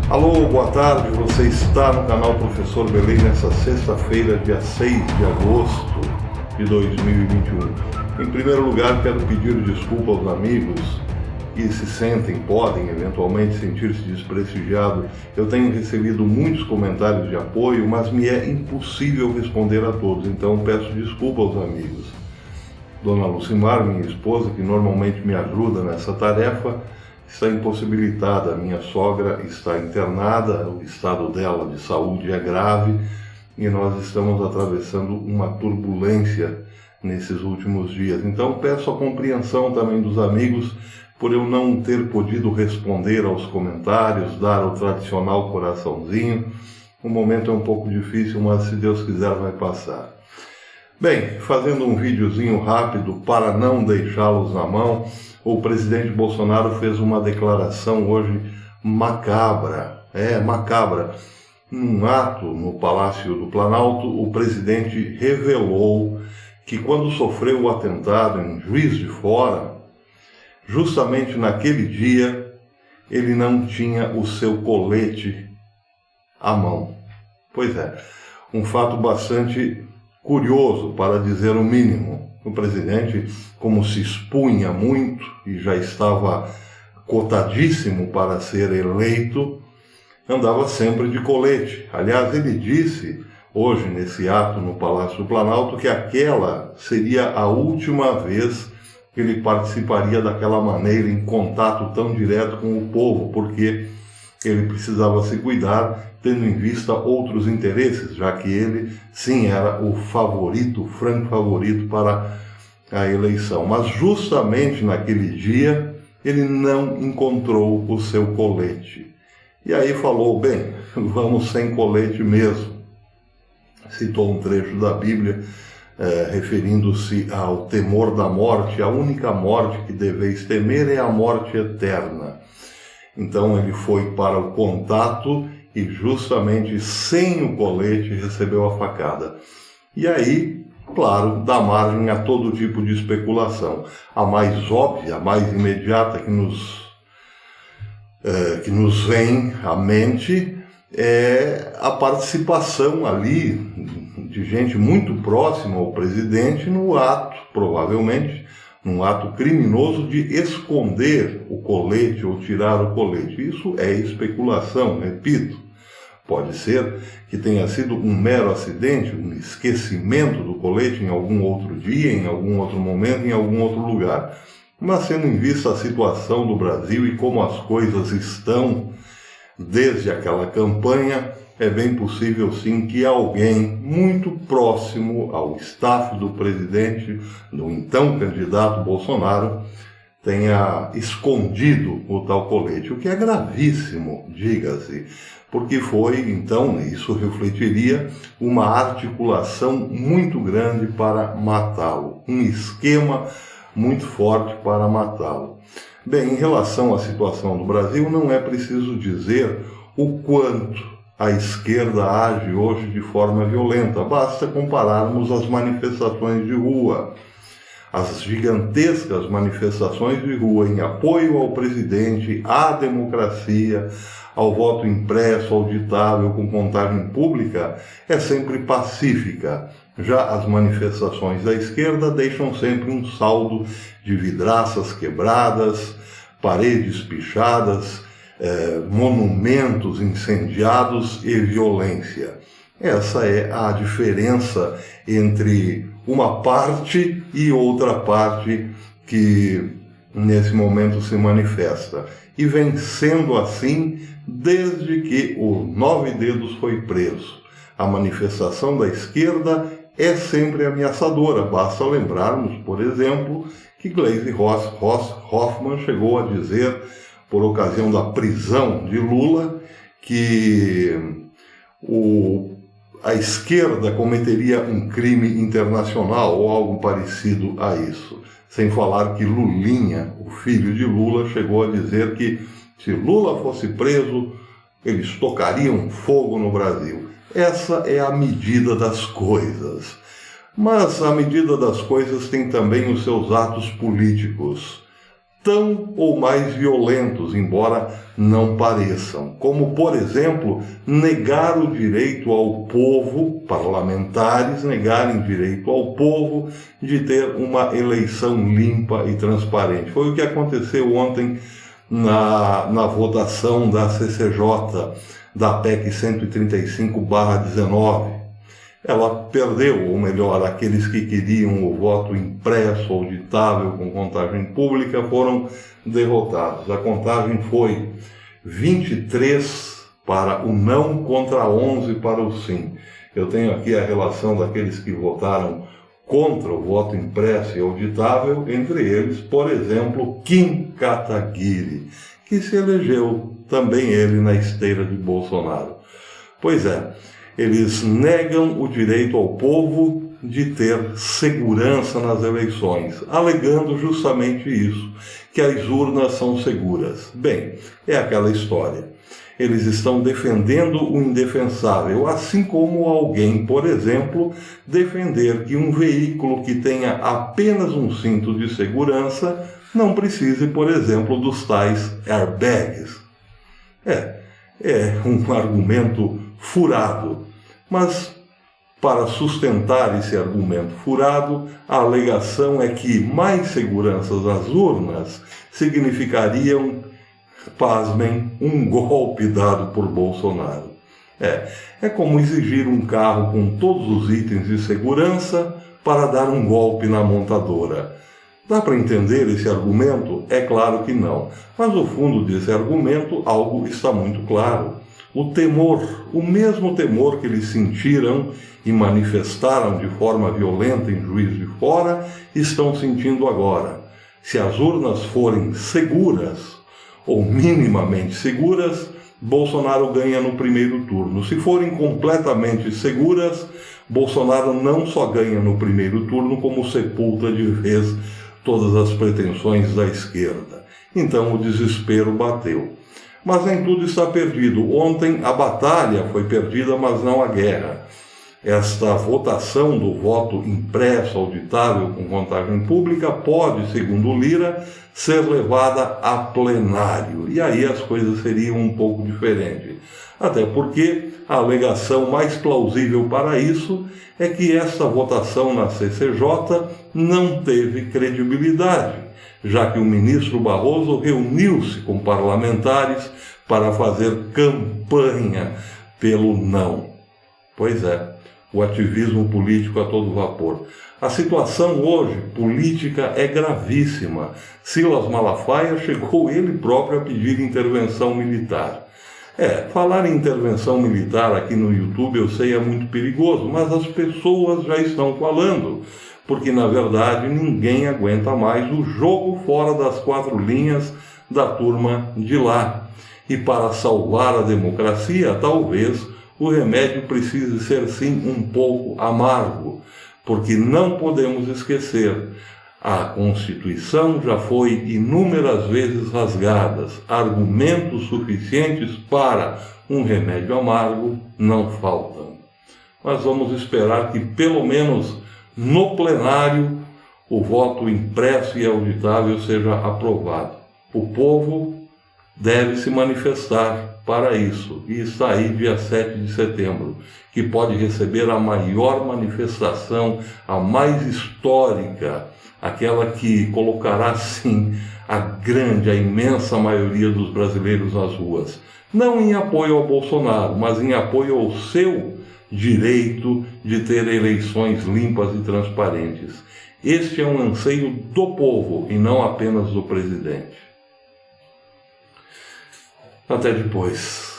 Alô, boa tarde, você está no canal Professor Belém nessa sexta-feira, dia 6 de agosto de 2021. Em primeiro lugar, quero pedir desculpa aos amigos que podem eventualmente sentir-se desprestigiados. Eu tenho recebido muitos comentários de apoio, mas me é impossível responder a todos, então peço desculpa aos amigos. Dona Lucimar, minha esposa, que normalmente me ajuda nessa tarefa, está impossibilitada. A minha sogra está internada, o estado dela de saúde é grave e nós estamos atravessando uma turbulência nesses últimos dias. Então peço a compreensão também dos amigos por eu não ter podido responder aos comentários, dar o tradicional coraçãozinho. O momento é um pouco difícil, mas se Deus quiser vai passar. Bem, fazendo um videozinho rápido para não deixá-los na mão, o presidente Bolsonaro fez uma declaração hoje macabra. Macabra. Num ato no Palácio do Planalto, o presidente revelou que quando sofreu o atentado em Juiz de Fora, justamente naquele dia, ele não tinha o seu colete à mão. Pois é, um fato bastante curioso, para dizer o mínimo. O presidente, como se expunha muito e já estava cotadíssimo para ser eleito, andava sempre de colete. Aliás, ele disse hoje, nesse ato no Palácio do Planalto, que aquela seria a última vez que ele participaria daquela maneira, em contato tão direto com o povo, porque ele precisava se cuidar, tendo em vista outros interesses, já que ele, sim, era o favorito, o franco favorito para a eleição. Mas justamente naquele dia, ele não encontrou o seu colete. E aí falou, bem, vamos sem colete mesmo. Citou um trecho da Bíblia, referindo-se ao temor da morte. A única morte que deveis temer é a morte eterna. Então ele foi para o contato e justamente sem o colete recebeu a facada. E aí, claro, dá margem a todo tipo de especulação. A mais óbvia, a mais imediata que nos vem à mente é a participação ali de gente muito próxima ao presidente no ato, provavelmente, num ato criminoso de esconder o colete ou tirar o colete. Isso é especulação, repito. Pode ser que tenha sido um mero acidente, um esquecimento do colete em algum outro dia, em algum outro momento, em algum outro lugar. Mas tendo em vista a situação do Brasil e como as coisas estão desde aquela campanha, é bem possível sim que alguém muito próximo ao staff do presidente, do então candidato Bolsonaro, tenha escondido o tal colete, o que é gravíssimo, diga-se, porque foi, então, isso refletiria uma articulação muito grande para matá-lo, um esquema muito forte para matá-lo. Bem, em relação à situação do Brasil, não é preciso dizer o quanto a esquerda age hoje de forma violenta. Basta compararmos as manifestações de rua, as gigantescas manifestações de rua em apoio ao presidente, à democracia, ao voto impresso, auditável, com contagem pública, é sempre pacífica. Já as manifestações da esquerda deixam sempre um saldo de vidraças quebradas, paredes pichadas, monumentos incendiados e violência. Essa é a diferença entre uma parte e outra parte que nesse momento se manifesta. E vem sendo assim desde que o Nove Dedos foi preso. A manifestação da esquerda é sempre ameaçadora. Basta lembrarmos, por exemplo, que Gleisi Hoffmann chegou a dizer, por ocasião da prisão de Lula, que a esquerda cometeria um crime internacional ou algo parecido a isso. Sem falar que Lulinha, o filho de Lula, chegou a dizer que se Lula fosse preso, eles tocariam fogo no Brasil. Essa é a medida das coisas. Mas a medida das coisas tem também os seus atos políticos. tão ou mais violentos, embora não pareçam, como, por exemplo, negar o direito ao povo, parlamentares negarem direito ao povo de ter uma eleição limpa e transparente. Foi o que aconteceu ontem na votação da CCJ, da PEC 135/19. Ela perdeu, ou melhor, aqueles que queriam o voto impresso, auditável, com contagem pública, foram derrotados. A contagem foi 23 para o não contra 11 para o sim. Eu tenho aqui a relação daqueles que votaram contra o voto impresso e auditável, entre eles, por exemplo, Kim Kataguiri, que se elegeu também ele na esteira de Bolsonaro. Pois é, eles negam o direito ao povo de ter segurança nas eleições, alegando justamente isso, que as urnas são seguras. Bem, é aquela história. Eles estão defendendo o indefensável, assim como alguém, por exemplo, defender que um veículo que tenha apenas um cinto de segurança não precise, por exemplo, dos tais airbags. É um argumento furado, mas para sustentar esse argumento furado, a alegação é que mais seguranças às urnas significariam, pasmem, um golpe dado por Bolsonaro. É como exigir um carro com todos os itens de segurança para dar um golpe na montadora. Dá para entender esse argumento? É claro que não. Mas no fundo desse argumento, algo está muito claro. O temor, o mesmo temor que eles sentiram e manifestaram de forma violenta em Juiz de Fora, estão sentindo agora. Se as urnas forem seguras, ou minimamente seguras, Bolsonaro ganha no primeiro turno. Se forem completamente seguras, Bolsonaro não só ganha no primeiro turno, como sepulta de vez todas as pretensões da esquerda. Então o desespero bateu. Mas nem tudo está perdido. Ontem a batalha foi perdida, mas não a guerra. Esta votação do voto impresso, auditável, com contagem pública, pode, segundo Lira, ser levada a plenário. E aí as coisas seriam um pouco diferentes. Até porque a alegação mais plausível para isso é que esta votação na CCJ não teve credibilidade, já que o ministro Barroso reuniu-se com parlamentares para fazer campanha pelo não. Pois é, o ativismo político a todo vapor. A situação hoje, política, é gravíssima. Silas Malafaia chegou ele próprio a pedir intervenção militar. Falar em intervenção militar aqui no YouTube eu sei é muito perigoso, mas as pessoas já estão falando, porque na verdade ninguém aguenta mais o jogo fora das quatro linhas da turma de lá. E para salvar a democracia, talvez o remédio precise ser sim um pouco amargo, porque não podemos esquecer, a Constituição já foi inúmeras vezes rasgada. Argumentos suficientes para um remédio amargo não faltam. Mas vamos esperar que, pelo menos no plenário, o voto impresso e auditável seja aprovado. O povo deve se manifestar para isso, e está aí dia 7 de setembro, que pode receber a maior manifestação, a mais histórica, aquela que colocará, sim, a imensa maioria dos brasileiros nas ruas. Não em apoio ao Bolsonaro, mas em apoio ao seu direito de ter eleições limpas e transparentes. Este é um anseio do povo e não apenas do presidente. Até depois.